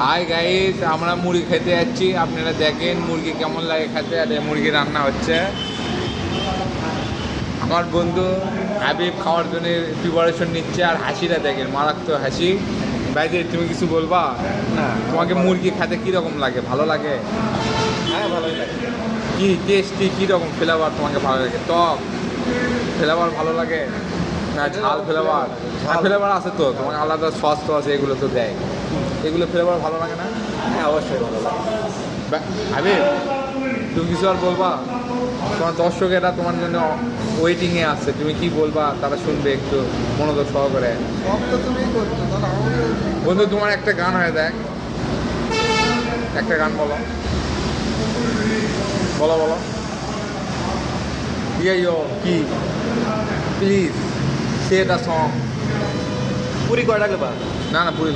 Hi guys, আমরা মুরগি খেতে যাচ্ছি। আপনারা দেখেন মুরগি কেমন লাগে খেতে। আর মুরগি রান্না হচ্ছে। আমার বন্ধু হাবিব খাওয়ার জন্য প্রিপারেশন নিচ্ছে। আর হাসিটা দেখেন, মারাত্মক হাসি। বাইরে তুমি কিছু বলবা? না, তোমাকে মুরগি খেতে কীরকম লাগে? ভালো লাগে? হ্যাঁ ভালোই লাগে। কি টেস্টি, কীরকম ফ্লেভার তোমাকে ভালো লাগে? টক ফ্লেভার ভালো লাগে না ঝাল ফ্লেভার? ঝাল। ফ্লেভার আছে তো, তোমাকে আলাদা সস তো আছে, এগুলো তো দেয়। এগুলো ফ্লেভার ভালো লাগে না? হ্যাঁ অবশ্যই ভালো লাগে। হাবিব, তুমি কিছু আর বলবা? তোমার দর্শকেরা তোমার জন্য ওয়েটিংয়ে আসছে, তুমি কি বলবা? তারা শুনবে একটু মনোযোগ সহকারে। সব তো তুমিই করছো, তাহলে আমাকে বন্ধু, তোমার একটা গান হয়ে দেখ, একটা গান বলো বলো বলো। ইয়ো কি, please say the song. Puri কয়টা বা? না না, পুরি